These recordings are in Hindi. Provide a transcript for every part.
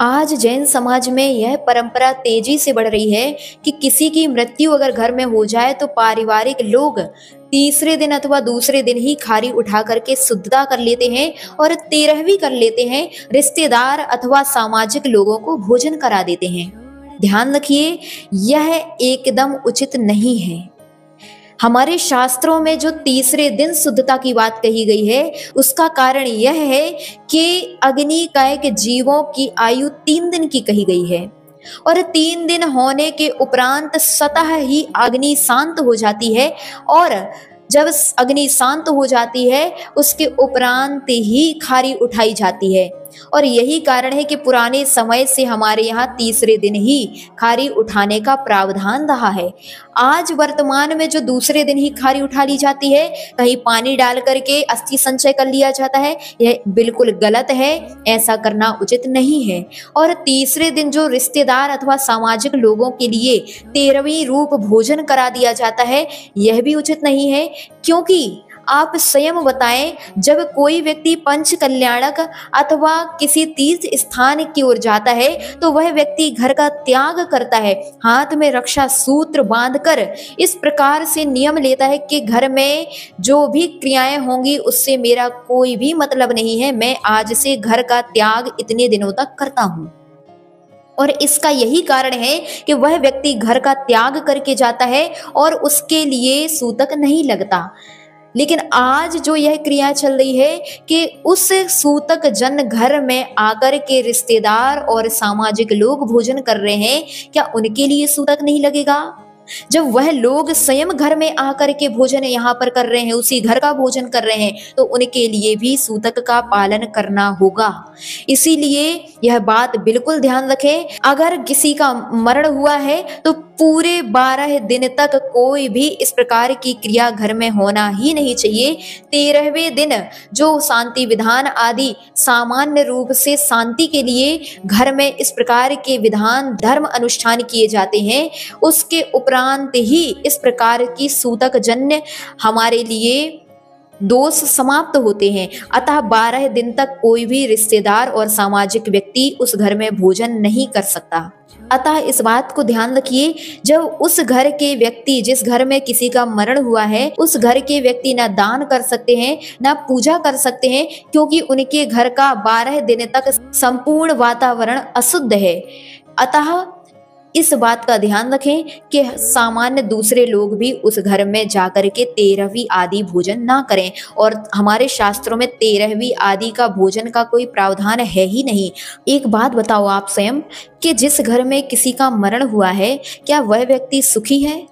आज जैन समाज में यह परंपरा तेजी से बढ़ रही है कि किसी की मृत्यु अगर घर में हो जाए तो पारिवारिक लोग तीसरे दिन अथवा दूसरे दिन ही खारी उठा करके शुद्धता कर लेते हैं और 13वीं कर लेते हैं। रिश्तेदार अथवा सामाजिक लोगों को भोजन करा देते हैं। ध्यान रखिए, यह एकदम उचित नहीं है। हमारे शास्त्रों में जो तीसरे दिन शुद्धता की बात कही गई है, उसका कारण यह है कि अग्निकायक जीवों की आयु 3 दिन की कही गई है और 3 दिन होने के उपरांत स्वतः ही अग्नि शांत हो जाती है और जब अग्नि शांत हो जाती है उसके उपरांत ही खारी उठाई जाती है। और यही कारण है कि पुराने समय से हमारे यहाँ तीसरे दिन ही खारी उठाने का प्रावधान रहा है। आज वर्तमान में जो दूसरे दिन ही खारी उठा ली जाती है, कहीं पानी डाल करके अस्थि संचय कर लिया जाता है, यह बिल्कुल गलत है। ऐसा करना उचित नहीं है। और तीसरे दिन जो रिश्तेदार अथवा सामाजिक लोगों के लिए 13वीं रूप भोजन करा दिया जाता है, यह भी उचित नहीं है। क्योंकि आप स्वयं बताएं, जब कोई व्यक्ति पंच कल्याणक अथवा किसी तीर्थ स्थान की ओर जाता है तो वह व्यक्ति घर का त्याग करता है, हाथ में रक्षा सूत्र बांधकर इस प्रकार से नियम लेता है कि घर में जो भी क्रियाएं होंगी उससे मेरा कोई भी मतलब नहीं है, मैं आज से घर का त्याग इतने दिनों तक करता हूँ। और इसका यही कारण है कि वह व्यक्ति घर का त्याग करके जाता है और उसके लिए सूतक नहीं लगता। लेकिन आज जो यह क्रिया चल रही है कि उस सूतक जन घर में आकर के रिश्तेदार और सामाजिक लोग भोजन कर रहे हैं, क्या उनके लिए सूतक नहीं लगेगा? जब वह लोग स्वयं घर में आकर के भोजन यहाँ पर कर रहे हैं, उसी घर का भोजन कर रहे हैं, तो उनके लिए भी सूतक का पालन करना होगा। इसीलिए यह बात बिल्कुल ध्यान रखें, अगर किसी का मरण हुआ है तो पूरे 12 दिन तक कोई भी इस प्रकार की क्रिया घर में होना ही नहीं चाहिए। 13वें दिन जो शांति विधान आदि सामान्य रूप से शांति के लिए घर में इस प्रकार के विधान धर्म अनुष्ठान किए जाते हैं, उसके उपरांत ही इस प्रकार की सूतक जन्य हमारे लिए दोष समाप्त होते हैं। अतः 12 दिन तक कोई भी रिश्तेदार और सामाजिक व्यक्ति उस घर में भोजन नहीं कर सकता। अतः इस बात को ध्यान रखिए, जब उस घर के व्यक्ति, जिस घर में किसी का मरण हुआ है, उस घर के व्यक्ति ना दान कर सकते हैं ना पूजा कर सकते हैं, क्योंकि उनके घर का 12 दिन तक संपूर्ण वातावरण अशुद्ध है। अतः इस बात का ध्यान रखें कि सामान्य दूसरे लोग भी उस घर में जाकर के 13वीं आदि भोजन ना करें। और हमारे शास्त्रों में 13वीं आदि का भोजन का कोई प्रावधान है ही नहीं। एक बात बताओ आप स्वयं कि जिस घर में किसी का मरण हुआ है, क्या वह व्यक्ति सुखी है?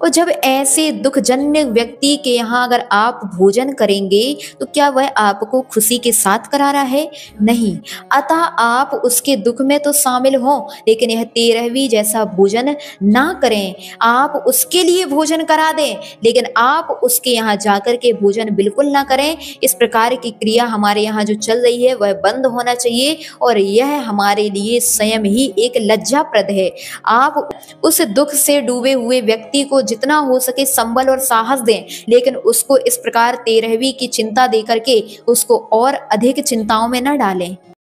और जब ऐसे दुखजन्य व्यक्ति के यहाँ अगर आप भोजन करेंगे तो क्या वह आपको खुशी के साथ करा रहा है? नहीं। अतः आप उसके दुख में तो शामिल हो, लेकिन यह 13वीं जैसा भोजन ना करें। आप उसके लिए भोजन करा दें, लेकिन आप उसके यहाँ जाकर के भोजन बिल्कुल ना करें। इस प्रकार की क्रिया हमारे यहाँ जो चल रही है वह बंद होना चाहिए और यह हमारे लिए स्वयं ही एक लज्जाप्रद है। आप उस दुख से डूबे हुए व्यक्ति को जितना हो सके संबल और साहस दें, लेकिन उसको इस प्रकार 13वीं की चिंता दे करके उसको और अधिक चिंताओं में न डालें।